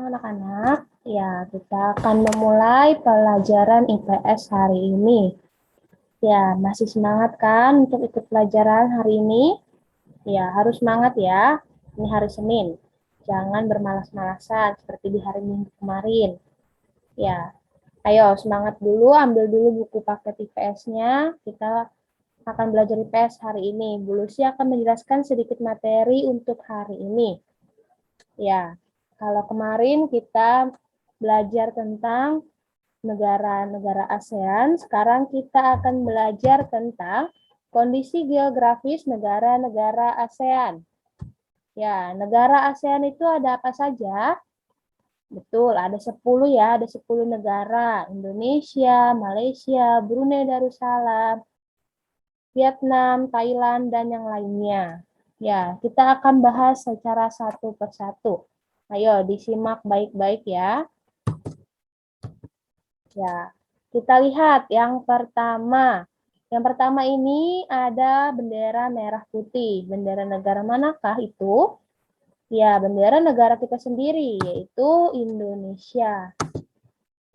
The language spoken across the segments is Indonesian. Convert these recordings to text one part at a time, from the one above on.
anak-anak. Ya, kita akan memulai pelajaran IPS hari ini. Ya, masih semangat kan untuk ikut pelajaran hari ini? Ya, harus semangat ya. Ini hari Senin. Jangan bermalas-malasan seperti di hari Minggu kemarin. Ya, ayo semangat dulu, ambil dulu buku paket IPS-nya. Kita akan belajar IPS hari ini. Bu Lucy akan menjelaskan sedikit materi untuk hari ini. Ya, kalau kemarin kita belajar tentang negara-negara ASEAN, sekarang kita akan belajar tentang kondisi geografis negara-negara ASEAN. Ya, negara ASEAN itu ada apa saja? Betul, ada 10 ya, ada 10 negara. Indonesia, Malaysia, Brunei Darussalam, Vietnam, Thailand, dan yang lainnya. Ya, kita akan bahas secara satu persatu. Ayo, disimak baik-baik ya. Ya, kita lihat yang pertama. Yang pertama ini ada bendera merah putih. Bendera negara manakah itu? Ya, bendera negara kita sendiri, yaitu Indonesia.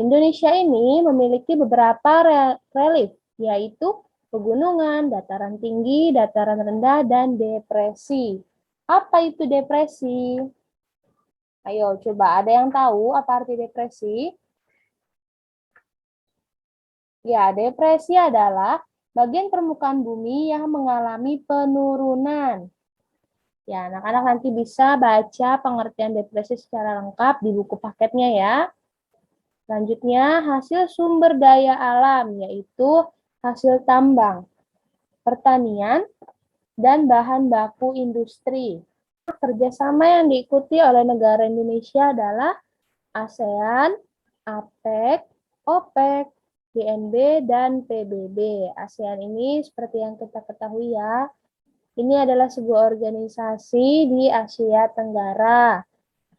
Indonesia ini memiliki beberapa relief, yaitu pegunungan, dataran tinggi, dataran rendah, dan depresi. Apa itu depresi? Ayo, coba ada yang tahu apa arti depresi? Ya, depresi adalah bagian permukaan bumi yang mengalami penurunan. Ya, anak-anak nanti bisa baca pengertian depresi secara lengkap di buku paketnya ya. Selanjutnya, hasil sumber daya alam, yaitu hasil tambang, pertanian, dan bahan baku industri. Kerjasama yang diikuti oleh negara Indonesia adalah ASEAN, APEC, OPEC, GNB, dan PBB. ASEAN ini seperti yang kita ketahui ya, ini adalah sebuah organisasi di Asia Tenggara.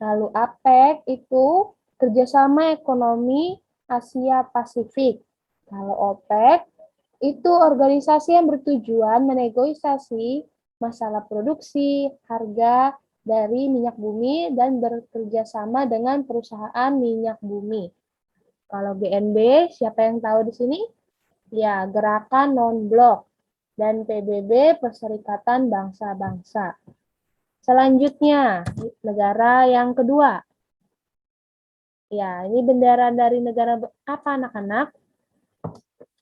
Lalu APEC itu kerjasama ekonomi Asia Pasifik. Kalau OPEC itu organisasi yang bertujuan menegosiasi masalah produksi, harga dari minyak bumi dan bekerja sama dengan perusahaan minyak bumi. Kalau GNB, siapa yang tahu di sini? Ya, Gerakan Non-Blok. Dan PBB, Perserikatan Bangsa-Bangsa. Selanjutnya, negara yang kedua. Ya, ini bendera dari negara apa anak-anak?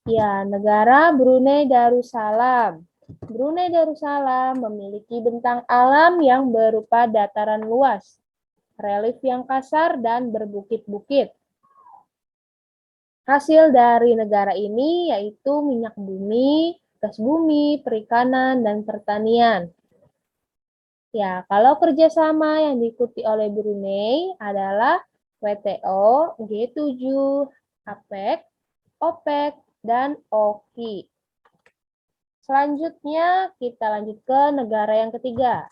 Ya, negara Brunei Darussalam. Brunei Darussalam memiliki bentang alam yang berupa dataran luas, relief yang kasar, dan berbukit-bukit. Hasil dari negara ini yaitu minyak bumi, gas bumi, perikanan, dan pertanian. Ya, kalau kerjasama yang diikuti oleh Brunei adalah WTO, G7, APEC, OPEC, dan OKI. Selanjutnya kita lanjut ke negara yang ketiga.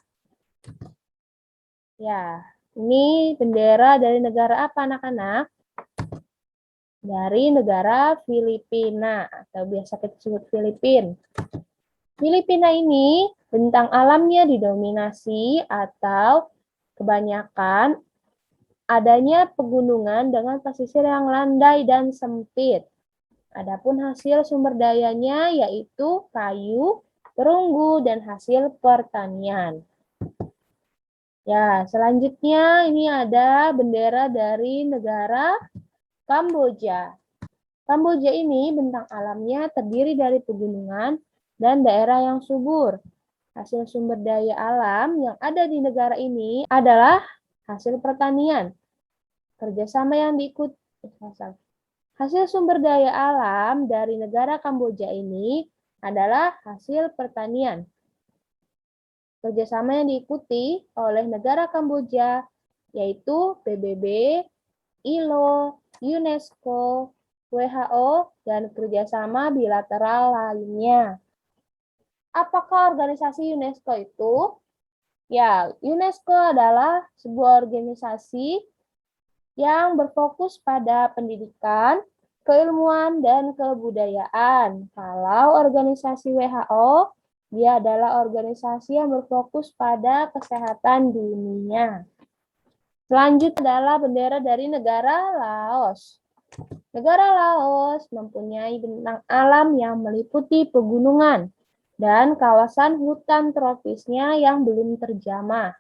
Ya, ini bendera dari negara apa anak-anak? Dari negara Filipina atau biasa kita sebut Filipina. Filipina ini bentang alamnya didominasi atau kebanyakan adanya pegunungan dengan pesisir yang landai dan sempit. Adapun hasil sumber dayanya yaitu kayu, perunggu, dan hasil pertanian. Ya, selanjutnya ini ada bendera dari negara Kamboja. Kamboja ini bentang alamnya terdiri dari pegunungan dan daerah yang subur. Hasil sumber daya alam yang ada di negara ini adalah hasil pertanian. Kerjasama yang diikuti hasil sumber daya alam dari negara Kamboja ini adalah hasil pertanian. Kerjasama yang diikuti oleh negara Kamboja yaitu PBB, ILO, UNESCO, WHO, dan kerjasama bilateral lainnya. Apakah organisasi UNESCO itu? Ya, UNESCO adalah sebuah organisasi yang berfokus pada pendidikan, keilmuan, dan kebudayaan. Kalau organisasi WHO, dia adalah organisasi yang berfokus pada kesehatan dunia. Selanjutnya adalah bendera dari negara Laos. Negara Laos mempunyai bentang alam yang meliputi pegunungan dan kawasan hutan tropisnya yang belum terjamah.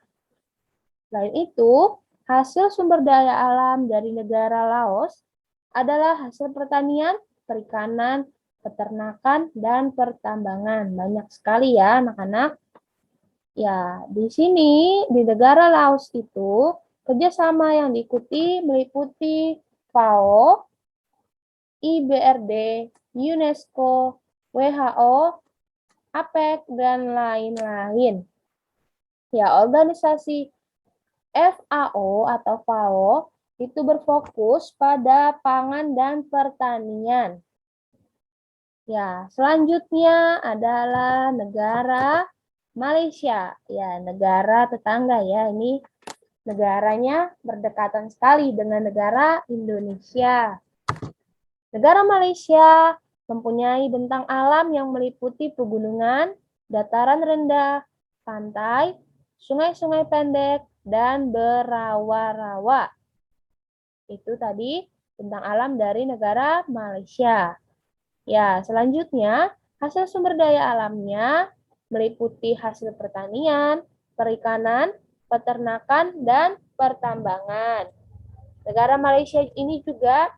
Selain itu, hasil sumber daya alam dari negara Laos adalah hasil pertanian, perikanan, peternakan, dan pertambangan. Banyak sekali ya anak-anak. Ya, di sini, di negara Laos itu, kerjasama yang diikuti meliputi FAO, IBRD, UNESCO, WHO, APEC, dan lain-lain. Ya, organisasi FAO atau FAO itu berfokus pada pangan dan pertanian. Ya, selanjutnya adalah negara Malaysia. Ya, negara tetangga ya. Ini negaranya berdekatan sekali dengan negara Indonesia. Negara Malaysia mempunyai bentang alam yang meliputi pegunungan, dataran rendah, pantai, sungai-sungai pendek, dan berawa-rawa. Itu tadi bentang alam dari negara Malaysia. Ya, selanjutnya hasil sumber daya alamnya meliputi hasil pertanian, perikanan, peternakan, dan pertambangan. Negara Malaysia ini juga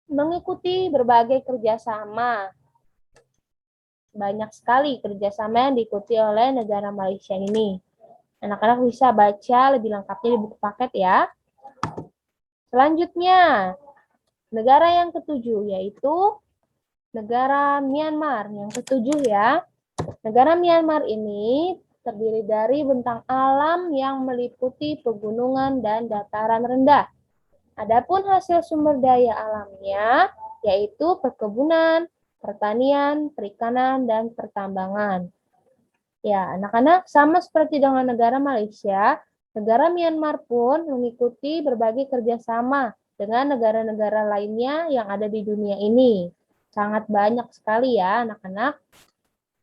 mengikuti berbagai kerjasama. Banyak sekali kerjasama yang diikuti oleh negara Malaysia ini. Anak-anak bisa baca lebih lengkapnya di buku paket ya. Selanjutnya, negara yang ketujuh yaitu negara Myanmar. Yang ketujuh ya. Negara Myanmar ini terdiri dari bentang alam yang meliputi pegunungan dan dataran rendah. Adapun hasil sumber daya alamnya yaitu perkebunan, pertanian, perikanan, dan pertambangan. Ya, anak-anak sama seperti dengan negara Malaysia, negara Myanmar pun mengikuti berbagai kerjasama dengan negara-negara lainnya yang ada di dunia ini. Sangat banyak sekali ya anak-anak.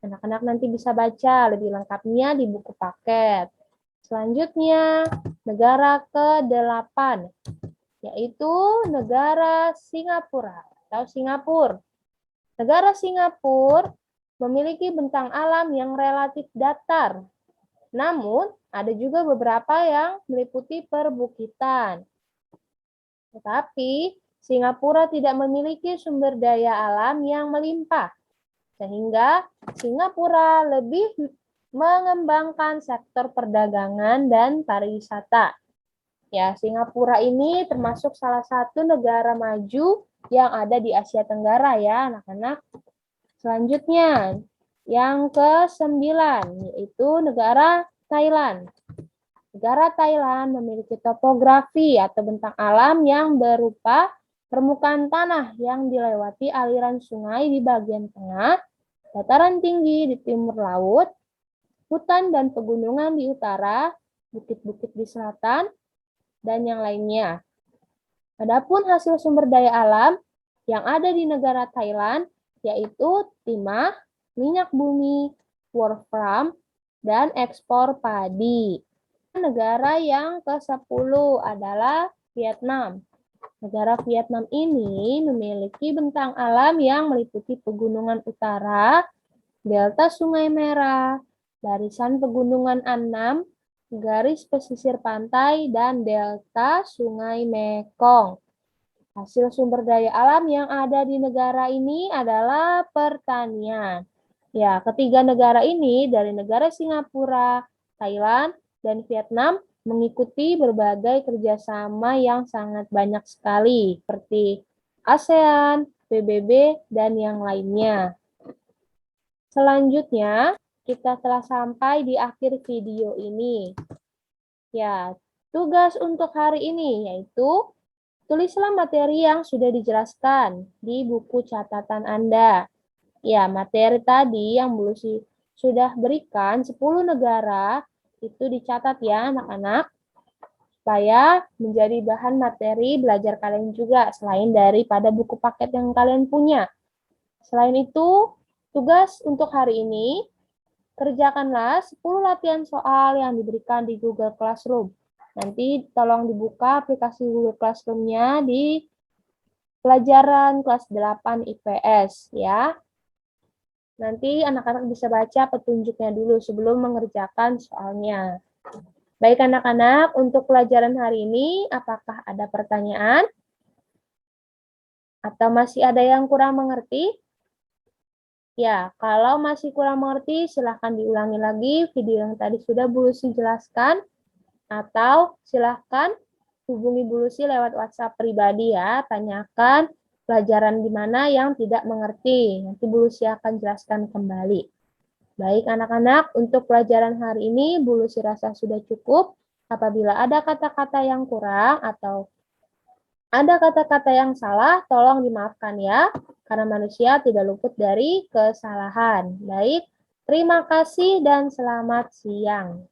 Anak-anak nanti bisa baca lebih lengkapnya di buku paket. Selanjutnya, negara ke-8, yaitu negara Singapura atau Singapura. Negara Singapura memiliki bentang alam yang relatif datar. Namun, ada juga beberapa yang meliputi perbukitan. Tetapi, Singapura tidak memiliki sumber daya alam yang melimpah, sehingga Singapura lebih mengembangkan sektor perdagangan dan pariwisata. Ya, Singapura ini termasuk salah satu negara maju yang ada di Asia Tenggara ya, anak-anak. Selanjutnya, yang ke-9, yaitu negara Thailand. Negara Thailand memiliki topografi atau bentang alam yang berupa permukaan tanah yang dilewati aliran sungai di bagian tengah, dataran tinggi di timur laut, hutan dan pegunungan di utara, bukit-bukit di selatan, dan yang lainnya. Adapun hasil sumber daya alam yang ada di negara Thailand yaitu timah, minyak bumi, wolfram, dan ekspor padi. Negara yang ke-10 adalah Vietnam. Negara Vietnam ini memiliki bentang alam yang meliputi pegunungan utara, delta Sungai Merah, barisan pegunungan Annam, garis pesisir pantai, dan delta Sungai Mekong. Hasil sumber daya alam yang ada di negara ini adalah pertanian. Ya, ketiga negara ini dari negara Singapura, Thailand, dan Vietnam mengikuti berbagai kerjasama yang sangat banyak sekali, seperti ASEAN, PBB, dan yang lainnya. Selanjutnya, kita telah sampai di akhir video ini. Ya, tugas untuk hari ini yaitu tulislah materi yang sudah dijelaskan di buku catatan Anda. Ya, materi tadi yang Lucy sudah berikan 10 negara itu dicatat ya anak-anak, supaya menjadi bahan materi belajar kalian juga selain daripada buku paket yang kalian punya. Selain itu, tugas untuk hari ini, kerjakanlah 10 latihan soal yang diberikan di Google Classroom. Nanti tolong dibuka aplikasi Google Classroom-nya di pelajaran kelas 8 IPS ya. Nanti anak-anak bisa baca petunjuknya dulu sebelum mengerjakan soalnya. Baik anak-anak, untuk pelajaran hari ini apakah ada pertanyaan? Atau masih ada yang kurang mengerti? Ya, kalau masih kurang mengerti, silahkan diulangi lagi video yang tadi sudah Bu Lucy jelaskan. Atau silahkan hubungi Bu Lucy lewat WhatsApp pribadi ya, tanyakan pelajaran di mana yang tidak mengerti. Nanti Bu Lucy akan jelaskan kembali. Baik anak-anak, untuk pelajaran hari ini Bu Lucy rasa sudah cukup. Apabila ada kata-kata yang kurang atau ada kata-kata yang salah, tolong dimaafkan ya, karena manusia tidak luput dari kesalahan. Baik, terima kasih dan selamat siang.